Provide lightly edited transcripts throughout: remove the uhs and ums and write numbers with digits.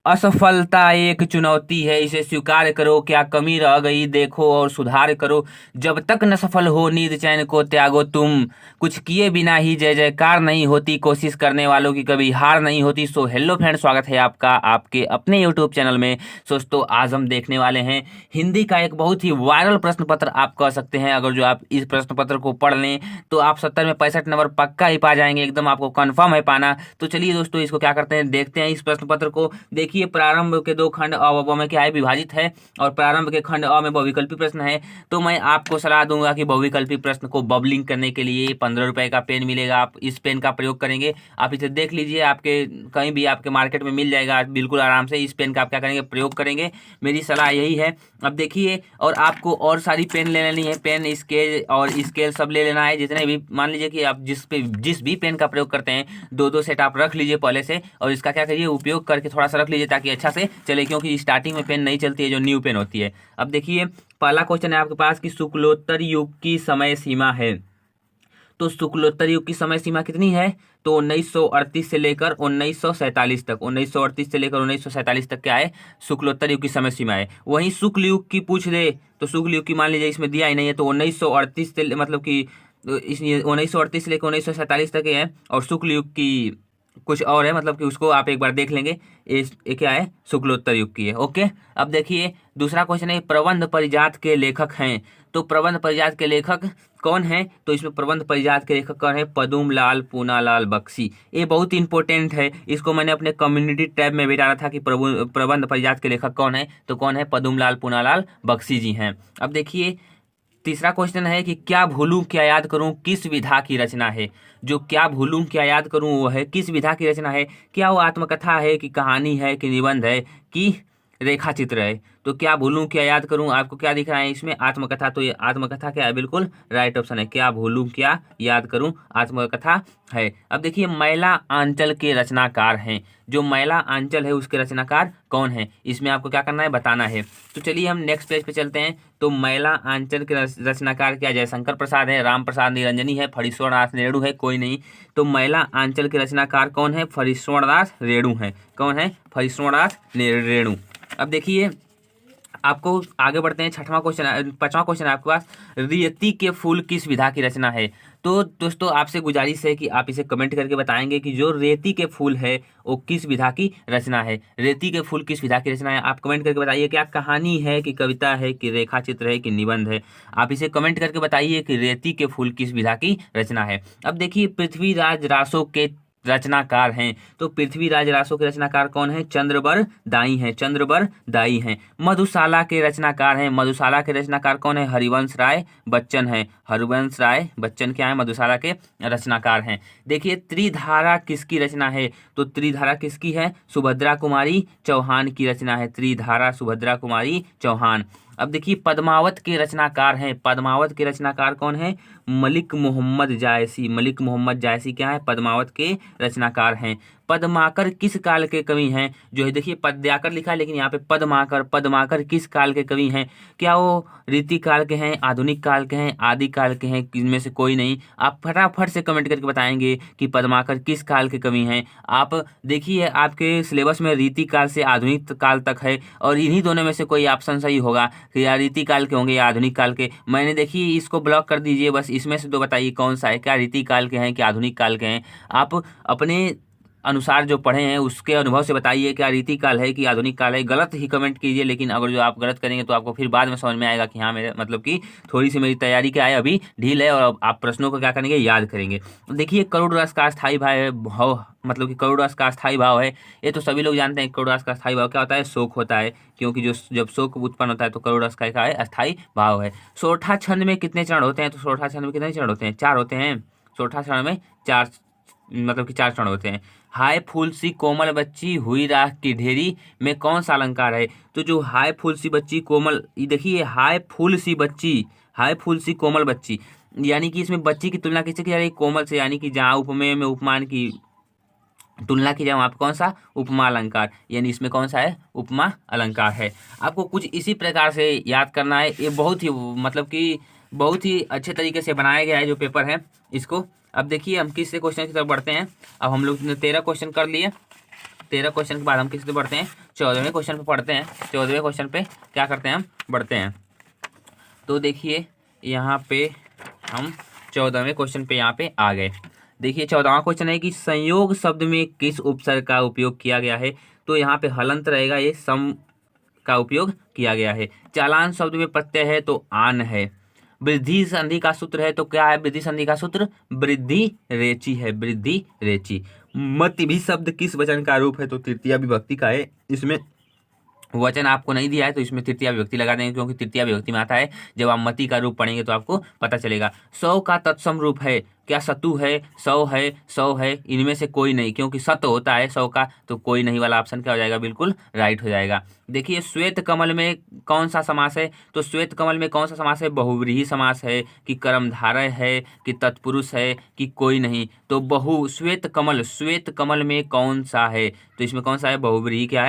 असफलता एक चुनौती है, इसे स्वीकार करो, क्या कमी रह गई देखो और सुधार करो। जब तक न सफल हो नींद चैन को त्यागो तुम, कुछ किए बिना ही जय जयकार नहीं होती, कोशिश करने वालों की कभी हार नहीं होती। सो हेलो फ्रेंड, स्वागत है आपका आपके अपने यूट्यूब चैनल में। दोस्तों आज हम देखने वाले हैं हिंदी का एक बहुत ही वायरल प्रश्न पत्र आप कह सकते हैं। अगर जो आप इस प्रश्न पत्र को पढ़ लें तो आप 70 में 65 नंबर पक्का ही पा जाएंगे, एकदम आपको कंफर्म है पाना। तो चलिए दोस्तों इसको क्या करते हैं, देखते हैं इस प्रश्न पत्र को। देखिए प्रारंभ के दो खंड अ व ब में क्या है, विभाजित है, और प्रारंभ के खंड अ में बहुविकल्पी प्रश्न है। तो मैं आपको सलाह दूंगा कि बहुविकल्पी प्रश्न को बबलिंग करने के लिए 15 रुपए का पेन मिलेगा, आप इस पेन का प्रयोग करेंगे। आप इसे देख लीजिए, आपके कहीं भी आपके मार्केट में मिल जाएगा बिल्कुल आराम से। इस पेन का आप क्या करेंगे, प्रयोग करेंगे, मेरी सलाह यही है। अब देखिए, और आपको और सारी पेन ले लेनी है, पेन स्केल और स्केल सब ले लेना है, जितने भी मान लीजिए कि आप जिस भी पेन का प्रयोग करते हैं दो दो सेट आप रख लीजिए पहले से, और इसका क्या करिए, उपयोग करके थोड़ा सा रख लीजिए ताकि अच्छा से चले, क्योंकि स्टार्टिंग में पेन नहीं चलती है, जो न्यू पेन होती है। अब देखिए पहला क्वेश्चन है आपके पास कि शुक्लोत्तर युग की समय सीमा है। तो शुक्लोत्तर युग की समय सीमा कितनी है, तो 1938 से लेकर 1947 तक, 1938 से लेकर 1947 तक क्या है, शुक्लोत्तर युग की समय सीमा है। वहीं शुक्ल युग की पूछ दे तो शुक्ल युग की मान लीजिए इसमें दिया ही नहीं है, तो 1938 से मतलब कि इस 1938 से लेकर 1947 तक है, और शुक्ल युग की कुछ और है, मतलब कि उसको आप एक बार देख लेंगे। ये क्या है, शुक्लोत्तर युग की है। ओके, अब देखिए दूसरा क्वेश्चन है, प्रबंध परिजात के लेखक हैं। तो प्रबंध परिजात के लेखक कौन है, तो इसमें प्रबंध परिजात के लेखक कौन है, पदुम लाल पूनालाल बख्शी। ये बहुत इंपॉर्टेंट है, इसको मैंने अपने कम्युनिटी टैब में भी डाला था कि प्रबंध परिजात के लेखक कौन है, तो कौन है, पदुम लाल पूनालाल बख्शी जी हैं। अब देखिए तीसरा क्वेश्चन है कि क्या भूलूं क्या याद करूं किस विधा की रचना है। जो क्या भूलूं क्या याद करूं वो है किस विधा की रचना है, क्या वो आत्मकथा है कि कहानी है कि निबंध है कि रेखा चित्र है। तो क्या भूलूं क्या याद करूं, आपको क्या दिख रहा है इसमें, आत्मकथा। तो ये आत्मकथा क्या है, बिल्कुल राइट ऑप्शन है, क्या भूलूं क्या याद करूं आत्मकथा है। अब देखिए मैला आंचल के रचनाकार हैं। जो मैला आंचल है उसके रचनाकार कौन है, इसमें आपको क्या करना है, बताना है। तो चलिए हम नेक्स्ट पेज पे चलते हैं। तो मैला आंचल के रचनाकार क्या, जयशंकर प्रसाद है, राम प्रसाद निरंजनी है, फणीश्वरनाथ रेणु है, कोई नहीं। तो मैला आंचल के रचनाकार कौन है, फणीश्वरनाथ रेणु है। कौन है, फणीश्वरनाथ रेणु। अब देखिए आपको आगे बढ़ते हैं, छठवां क्वेश्चन, पांचवा क्वेश्चन है आपके पास, रेती के फूल किस विधा की रचना है। तो दोस्तों आपसे गुजारिश है कि आप इसे कमेंट करके बताएंगे कि जो रेती के फूल है वो किस विधा की रचना है। रेती के फूल किस विधा की रचना है, आप कमेंट करके बताइए, क्या कहानी है कि कविता है कि रेखा चित्र है कि निबंध है। आप इसे कमेंट करके बताइए कि रेती के फूल किस विधा की रचना है। अब देखिए पृथ्वीराज रासो के रचनाकार हैं। तो पृथ्वीराज रासो के रचनाकार कौन है, चंद्रबर दाई हैं, चंद्रबर दाई हैं। मधुशाला के रचनाकार हैं, मधुशाला के रचनाकार कौन है, हरिवंश राय बच्चन है, हरिवंश राय बच्चन क्या है, मधुशाला के रचनाकार हैं। देखिए त्रिधारा किसकी रचना है, तो त्रिधारा किसकी है, सुभद्रा कुमारी चौहान की रचना है, त्रिधारा सुभद्रा कुमारी चौहान। अब देखिए पद्मावत के रचनाकार हैं, पद्मावत के रचनाकार कौन है, मलिक मोहम्मद जायसी, मलिक मोहम्मद जायसी क्या है, पद्मावत के रचनाकार हैं। पद्माकर किस काल के कवि हैं, जो है देखिए पद्याकर लिखा है लेकिन यहाँ पे पद्माकर, पद्माकर किस काल के कवि हैं, क्या वो रीति काल के हैं, आधुनिक काल के हैं, आदि काल के हैं, इनमें से कोई नहीं। आप फटाफट से कमेंट करके बताएंगे कि पद्माकर किस काल के कवि हैं। आप देखिए आपके सिलेबस में रीति काल से आधुनिक काल तक है, और इन्हीं दोनों में से कोई ऑप्शन सही होगा कि या रीति काल के होंगे या आधुनिक काल के। मैंने देखिए इसको ब्लॉक कर दीजिए, बस इसमें से दो बताइए कौन सा है, क्या रीति काल के हैं कि आधुनिक काल के हैं। आप अपने अनुसार जो पढ़े हैं उसके अनुभव से बताइए क्या रीति काल है कि आधुनिक काल है। गलत ही कमेंट कीजिए, लेकिन अगर जो आप गलत करेंगे तो आपको फिर बाद में समझ में आएगा कि हाँ मेरे मतलब कि थोड़ी सी मेरी तैयारी क्या है अभी ढील है, और अब आप प्रश्नों को क्या करेंगे, याद करेंगे। देखिए करोड़ रस का स्थायी भाव, मतलब कि करोड़ रस का स्थायी भाव है, ये तो सभी लोग जानते हैं। करोड़ रस का स्थायी भाव क्या होता है, शोक होता है, क्योंकि जो जब शोक उत्पन्न होता है तो करोड़ रस का क्या है, अस्थायी भाव है। सोठा छंद में कितने चरण होते हैं, तो सोठा छंद में कितने चरण होते हैं, 4 होते हैं। सोठा छंद में 4 मतलब कि 4 चरण होते हैं। हाय फूल सी कोमल बच्ची हुई राख की ढेरी में कौन सा अलंकार है। तो जो हाय फूल सी बच्ची कोमल, ये देखिए हाय फूल सी बच्ची, हाय फूल सी कोमल बच्ची, यानी कि इसमें बच्ची की तुलना किससे की जा रही है, कोमल से, यानी कि जहाँ उपमेय में उपमान की तुलना की जाए वहाँ पे कौन सा, उपमा अलंकार, यानी इसमें कौन सा है, उपमा अलंकार है। आपको कुछ इसी प्रकार से याद करना है। ये बहुत ही मतलब कि बहुत ही अच्छे तरीके से बनाया गया है जो पेपर है इसको। अब देखिए हम किस क्वेश्चन की तरफ बढ़ते हैं। अब हम लोग ने 13 क्वेश्चन कर लिए। 13 क्वेश्चन के बाद हम किस पे बढ़ते हैं, 14वें क्वेश्चन पे पढ़ते हैं। 14वें क्वेश्चन पे क्या करते हैं, हम बढ़ते हैं। तो देखिए यहाँ पे हम 14वें क्वेश्चन पे यहाँ पे आ गए। देखिए 14वां क्वेश्चन है कि संयोग शब्द में किस उपसर्ग का उपयोग किया गया है। तो यहाँ पे हलंत रहेगा, ये सम का उपयोग किया गया है। चालान शब्द में प्रत्यय है तो आन है। वृद्धि संधि का सूत्र है तो क्या है, वृद्धि संधि का सूत्र वृद्धि रेची है, वृद्धि रेची। मति भी शब्द किस वचन का रूप है, तो तृतीया विभक्ति का है। इसमें वचन आपको नहीं दिया है तो इसमें तृतीया विभक्ति लगा देंगे, क्योंकि तृतीया विभक्ति में आता है। जब आप मति का रूप पढ़ेंगे तो आपको पता चलेगा। सौ का तत्सम रूप है, क्या सतु है, सौ है, सौ है, इनमें से कोई नहीं, क्योंकि सत होता है 100 का, तो कोई नहीं वाला ऑप्शन क्या हो जाएगा, बिल्कुल राइट हो जाएगा। देखिए श्वेत कमल में कौन सा समास है, तो श्वेत कमल में कौन सा समास है, बहुव्रीहि समास है कि कर्मधारय है कि तत्पुरुष है कि कोई नहीं। तो श्वेत कमल में कौन सा है, तो इसमें कौन सा है, बहुव्रीहि क्या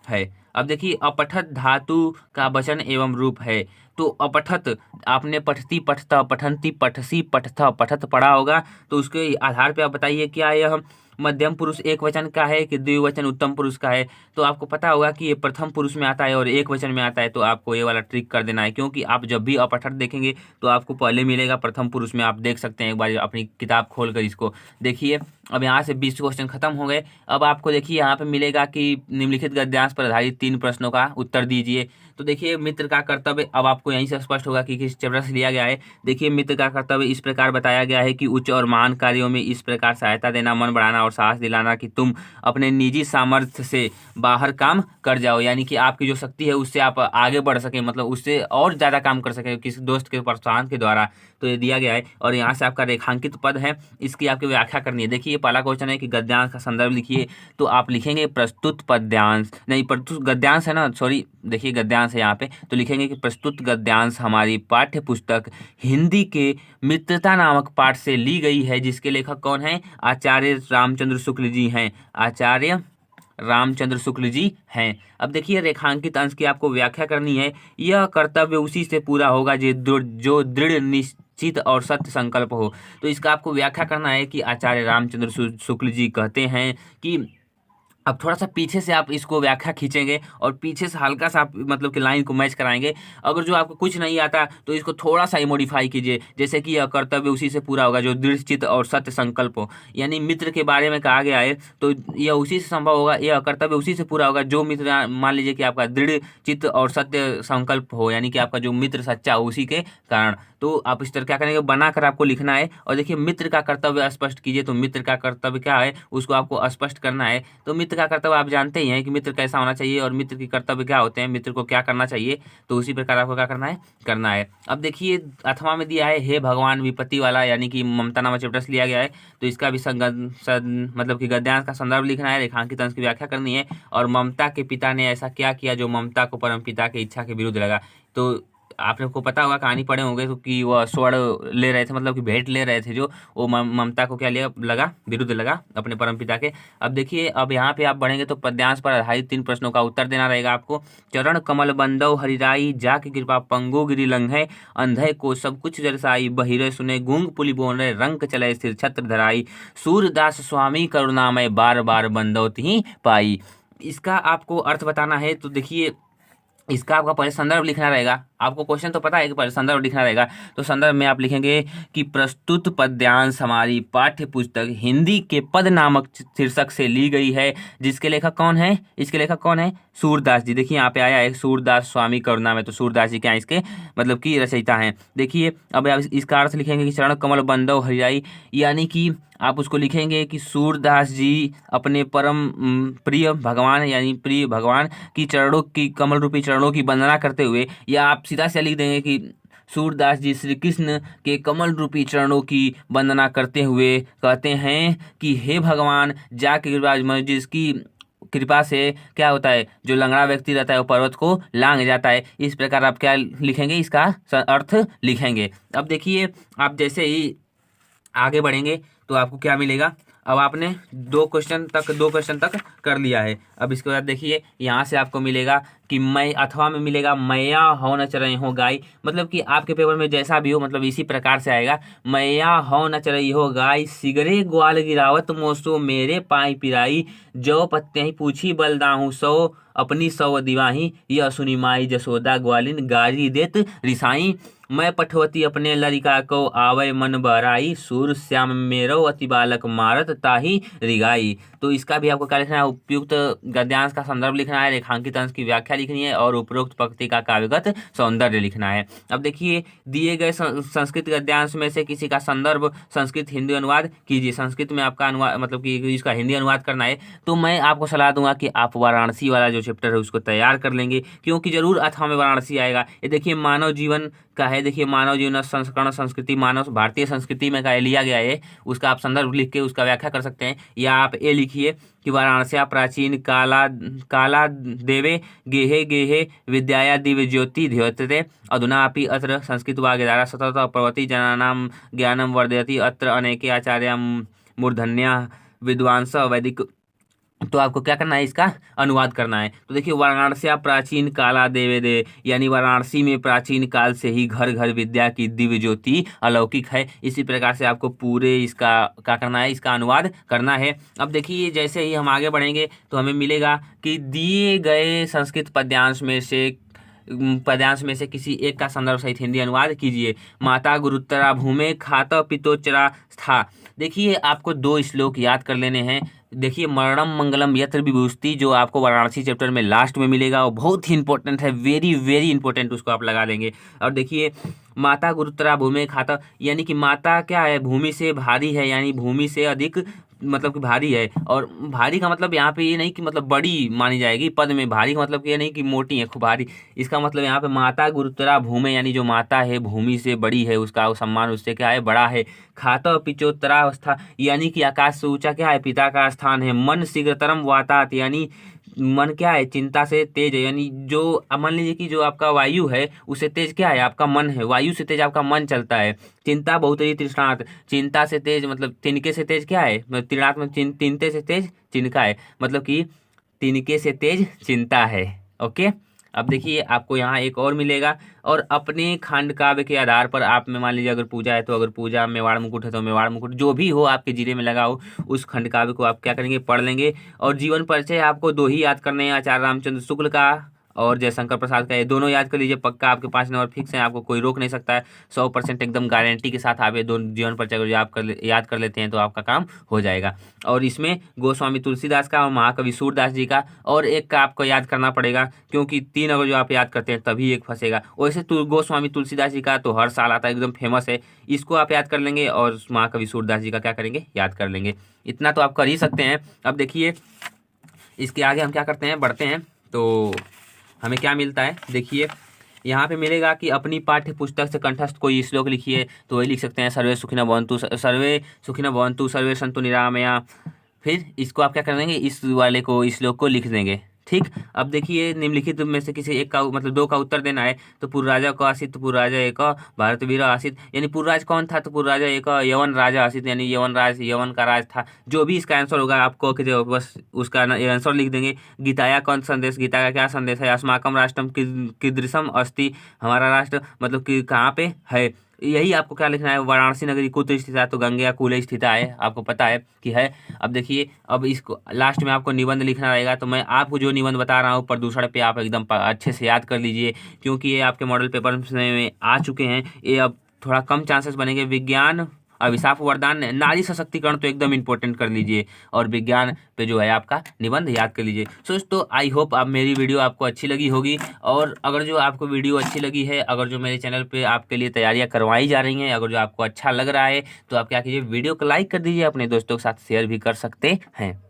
है। अब देखिए अपठत धातु का वचन एवं रूप है। तो अपठत आपने पठती पठता पठंती पठसी पठथा पठत पढ़ा होगा, तो उसके आधार पे आप बताइए क्या यह मध्यम पुरुष एक वचन का है कि द्विवचन उत्तम पुरुष का है। तो आपको पता होगा कि ये प्रथम पुरुष में आता है और एक वचन में आता है, तो आपको ये वाला ट्रिक कर देना है, क्योंकि आप जब भी अपठत देखेंगे तो आपको पहले मिलेगा प्रथम पुरुष में। आप देख सकते हैं एक बार अपनी किताब खोल कर इसको देखिए। अब यहाँ से 20 क्वेश्चन खत्म हो गए। अब आपको देखिए यहाँ पे मिलेगा कि निम्नलिखित गद्यांश पर आधारित 3 प्रश्नों का उत्तर दीजिए। तो देखिए मित्र का कर्तव्य, अब आपको यहीं से स्पष्ट होगा कि किस चैप्टर से लिया गया है। देखिए मित्र का कर्तव्य इस प्रकार बताया गया है कि उच्च और महान कार्यों में इस प्रकार सहायता देना, मन बढ़ाना और साहस दिलाना कि तुम अपने निजी सामर्थ्य से बाहर काम कर जाओ, यानी कि आपकी जो शक्ति है उससे आप आगे बढ़ सके, मतलब उससे और ज़्यादा काम कर सके किसी दोस्त के प्रोत्साहन के द्वारा। तो ये दिया गया है और यहाँ से आपका रेखांकित पद है, इसकी आपकी व्याख्या करनी है। देखिए पहला क्वेश्चन है कि गद्यांश का संदर्भ लिखिए, तो आप लिखेंगे प्रस्तुत पद्यांश, नहीं प्रस्तुत गद्यांश है ना, सॉरी देखिए गद्यांश है यहाँ पे, तो लिखेंगे कि प्रस्तुत गद्यांश हमारी पाठ्य पुस्तक हिंदी के मित्रता नामक पाठ से ली गई है, जिसके लेखक कौन है, आचार्य रामचंद्र शुक्ल जी हैं, आचार्य रामचंद्र शुक्ल जी हैं। अब देखिए रेखांकित अंश की आपको व्याख्या करनी है। यह कर्तव्य उसी से पूरा होगा जो दृढ़ निश्चित और सत्य संकल्प हो। तो इसका आपको व्याख्या करना है कि आचार्य रामचंद्र शुक्ल जी कहते हैं कि, अब थोड़ा सा पीछे से आप इसको व्याख्या खींचेंगे और पीछे से हल्का सा आप मतलब कि लाइन को मैच कराएंगे। अगर जो आपको कुछ नहीं आता तो इसको थोड़ा सा ही मॉडिफाई कीजिए, जैसे कि यह कर्तव्य उसी से पूरा होगा जो दृढ़ चित्त और सत्य संकल्प हो, यानी मित्र के बारे में कहा गया है तो यह उसी से संभव होगा, यह कर्तव्य उसी से पूरा होगा जो मित्र, मान लीजिए कि आपका दृढ़ चित्त और सत्य संकल्प हो, यानी कि आपका जो मित्र सच्चा हो उसी के कारण। तो आप इस तरह क्या करेंगे, बनाकर आपको लिखना है। और देखिए मित्र का कर्तव्य स्पष्ट कीजिए, तो मित्र का कर्तव्य क्या है उसको आपको स्पष्ट करना है। तो मित्र का कर्तव्य आप जानते ही हैं कि मित्र कैसा होना चाहिए और मित्र की कर्तव्य क्या होते हैं, मित्र को क्या करना चाहिए, तो उसी प्रकार आपको क्या करना है। अब देखिए 8वां में दिया है हे भगवान विपत्ति वाला, यानी कि ममता नामक चैप्टर से लिया गया है, तो इसका भी मतलब कि गद्यांश का संदर्भ लिखना है, रेखांकित अंश की व्याख्या करनी है। और ममता के पिता ने ऐसा क्या किया जो ममता को परम पिता की इच्छा के विरुद्ध लगा। तो आपको पता होगा, कहानी पढ़े होंगे तो कि वह स्वर्ण ले रहे थे, मतलब कि भेंट ले रहे थे, जो वो ममता को क्या लगा, विरुद्ध लगा अपने परमपिता के। अब देखिए अब यहाँ पे आप बढ़ेंगे तो पद्यांश पर आधारित 3 प्रश्नों का उत्तर देना रहेगा आपको। चरण कमल बंदव हरिराई, जाके कृपा पंगु गिरी लंघे, अंधे को सब कुछ जरसाई, बहिरे सुने गूंग पुलि बोले, रंक चले स्थिर छत्र धराई, सूरदास स्वामी करुणामय, बार बार बंदव तिहि पाई। इसका आपको अर्थ बताना है। तो देखिए इसका आपका पहले संदर्भ लिखना रहेगा। आपको क्वेश्चन तो पता है कि पहले संदर्भ लिखना रहेगा, तो संदर्भ में आप लिखेंगे कि प्रस्तुत पद्यांश हमारी पाठ्य पुस्तक हिंदी के पद नामक शीर्षक से ली गई है, जिसके लेखक कौन है, इसके लेखक कौन है, सूरदास जी। देखिए यहाँ पे आया है सूरदास स्वामी करुणा में, तो सूरदास जी क्या है, इसके मतलब की रचयिता हैं। देखिए अब आप इसका अर्थ लिखेंगे कि चरण कमल बंदव हरियाई, यानी कि आप उसको लिखेंगे कि सूरदास जी अपने परम प्रिय भगवान, यानी प्रिय भगवान की चरणों की, कमल रूपी चरणों की वंदना करते हुए, या आप सीधा से लिख देंगे कि सूरदास जी श्री कृष्ण के कमल रूपी चरणों की वंदना करते हुए कहते हैं कि हे भगवान, जाके कृपा, जिसकी कृपा से क्या होता है, जो लंगड़ा व्यक्ति रहता है वो पर्वत को लांग जाता है। इस प्रकार आप क्या लिखेंगे, इसका अर्थ लिखेंगे। अब देखिए आप जैसे ही आगे बढ़ेंगे तो आपको क्या मिलेगा, अब आपने दो क्वेश्चन तक कर लिया है। अब इसके बाद देखिए यहाँ से आपको मिलेगा कि मैं, अथवा में मिलेगा मैया हो न चरई हो गाय, मतलब कि आपके पेपर में जैसा भी हो मतलब इसी प्रकार से आएगा। मैया हो न चरई हो गाय, सिगरे ग्वाल गिरावत मोसो मेरे पाई पिराई, जो पत्ते ही पूछी बलदाहू सो, अपनी सौ दिवाही, यह सुनी माई जसोदा ग्वालिन गारी देत रिसाई, मैं पठवती अपने लड़िका को आवे मन बहराई, सूर श्याम मेरो अति बालक मारत ताही रिगाई। तो इसका भी आपको क्या लिखना है, उपयुक्त गद्यांश का संदर्भ लिखना है, रेखांकित अंश की व्याख्या लिखनी है और उपरोक्त पंक्ति का काव्यगत सौंदर्य लिखना है। अब देखिए दिए गए संस्कृत गद्यांश में से किसी का संदर्भ संस्कृत हिंदी अनुवाद कीजिए। संस्कृत में आपका अनुवाद मतलब कि इसका हिंदी अनुवाद करना है, तो मैं आपको सलाह दूंगा कि आप वाराणसी वाला जो चैप्टर है उसको तैयार कर लेंगे, क्योंकि जरूर अथवा में वाराणसी आएगा। ये देखिए मानव जीवन का है, देखिए मानव जीवन संस्करण संस्कृति मानव भारतीय संस्कृति में का लिया गया है, उसका आप संदर्भ लिख के उसका व्याख्या कर सकते हैं। या आप ये लिखिए कि वाराणसी प्राचीन काला देवे गेहे गेहे विद्याया दिव्य ज्योति ध्योतते, अधुना अपि अत्र संस्कृत वाग्धारा सतत प्रवति जनानां ज्ञानम वर्धयति, अत्र अनेके आचार्य मूर्धन्या विद्वांस वैदिक। तो आपको क्या करना है, इसका अनुवाद करना है। तो देखिए वाराणसी प्राचीन काला देवे दे, यानी वाराणसी में प्राचीन काल से ही घर घर विद्या की दिव्य ज्योति अलौकिक है। इसी प्रकार से आपको पूरे इसका क्या करना है, इसका अनुवाद करना है। अब देखिए जैसे ही हम आगे बढ़ेंगे तो हमें मिलेगा कि दिए गए संस्कृत पद्यांश में से किसी एक का संदर्भ सहित हिंदी अनुवाद कीजिए। माता गुरुत्तरा भूमे खाता पितोचरा था। देखिए आपको दो श्लोक याद कर लेने हैं। देखिए मरणम मंगलम यत्र विभूति जो आपको वाराणसी चैप्टर में लास्ट में मिलेगा, वो बहुत ही इंपॉर्टेंट है, वेरी वेरी इंपॉर्टेंट, उसको आप लगा लेंगे। और देखिए माता गुरुत्तरा भूमि खाता, यानी कि माता क्या है, भूमि से भारी है, यानी भूमि से अधिक मतलब कि भारी है। और भारी का मतलब यहाँ पे ये नहीं कि मतलब बड़ी मानी जाएगी पद में, भारी का मतलब कि ये नहीं कि मोटी है खूब भारी। इसका मतलब यहाँ पे माता गुरुत्तरा भूमि, यानी जो माता है भूमि से बड़ी है, उसका सम्मान उससे क्या है, बड़ा है। खाता पिचोत्तरा अवस्था, यानी कि आकाश से ऊंचा क्या है, पिता का स्थान है। मन शीघ्रतरम वातात, यानी मन क्या है, चिंता से तेज है, यानी जो मान लीजिए कि जो आपका वायु है उससे तेज क्या है, आपका मन है। वायु से तेज आपका मन चलता है। चिंता बहुत ही तृष्णात, चिंता से तेज मतलब तिनके से तेज क्या है, मतलब तृणात में तिनते से तेज चिनका है, मतलब कि तिनके से तेज चिंता है। ओके। अब देखिए आपको यहाँ एक और मिलेगा, और अपने खंड काव्य के आधार पर आप में मान लीजिए अगर पूजा है तो अगर पूजा मेवाड़ मुकुट है तो मेवाड़ मुकुट, जो भी हो आपके जिले में लगा हो उस खंड काव्य को आप क्या करेंगे, पढ़ लेंगे। और जीवन परिचय आपको दो ही याद करने हैं, आचार्य रामचंद्र शुक्ल का और जयशंकर प्रसाद का, ये दोनों याद कर लीजिए पक्का। आपके 5 नंबर फिक्स हैं, आपको कोई रोक नहीं सकता है। 100% एकदम गारंटी के साथ आप ये दोनों जीवन परिचय अगर याद कर लेते हैं तो आपका काम हो जाएगा। और इसमें गोस्वामी तुलसीदास का और महाकवि सूरदास जी का और एक का आपको याद करना पड़ेगा, क्योंकि 3 अगर जो आप याद करते हैं तभी एक फंसेगा। वैसे गोस्वामी तुलसीदास जी का तो हर साल आता है, एकदम फेमस है, इसको आप याद कर लेंगे। और महाकवि सूरदास जी का क्या करेंगे, याद कर लेंगे। इतना तो आप कर ही सकते हैं। अब देखिए इसके आगे हम क्या करते हैं, बढ़ते हैं तो हमें क्या मिलता है। देखिए यहाँ पे मिलेगा कि अपनी पाठ्य पुस्तक से कंठस्थ कोई श्लोक लिखिए, तो वही लिख सकते हैं सर्वे सुखिनः भवन्तु, सर्वे सन्तु निरामया। फिर इसको आप क्या कर देंगे, इस वाले को, इस श्लोक को लिख देंगे। ठीक। अब देखिए निम्नलिखित में से किसी एक का मतलब 2 का उत्तर देना है। तो पूर्वराजा को आसित, तो पूर्वराजा एक, भारतवीर आसित, यानी पूर्वराज कौन था, तो पूर्वराजा एक, यवन राजा आसित, यानी यवन का राज था। जो भी इसका आंसर होगा आपको बस उसका आंसर लिख देंगे। गीताया कौन संदेश, गीता का क्या संदेश है। अस्माकम राष्ट्रम कीदृशम अस्ति, हमारा राष्ट्र मतलब कि कहाँ पे है। यही आपको क्या लिखना है, वाराणसी नगरी कुत्र स्थित है, तो गंगे कूले स्थित है, आपको पता है कि है। अब देखिए अब इसको लास्ट में आपको निबंध लिखना रहेगा। तो मैं आपको जो निबंध बता रहा हूँ प्रदूषण पे आप एकदम अच्छे से याद कर लीजिए, क्योंकि ये आपके मॉडल पेपर में आ चुके हैं। ये अब थोड़ा कम चांसेस बनेंगे। विज्ञान अभिशाप वरदान, नारी सशक्तिकरण तो एकदम इंपॉर्टेंट कर लीजिए, और विज्ञान पे जो है आपका निबंध याद कर लीजिए। तो आई होप आप मेरी वीडियो आपको अच्छी लगी होगी। और अगर जो आपको वीडियो अच्छी लगी है, अगर जो मेरे चैनल पे आपके लिए तैयारियां करवाई जा रही हैं, अगर जो आपको अच्छा लग रहा है, तो आप क्या कीजिए, वीडियो को लाइक कर दीजिए, अपने दोस्तों के साथ शेयर भी कर सकते हैं।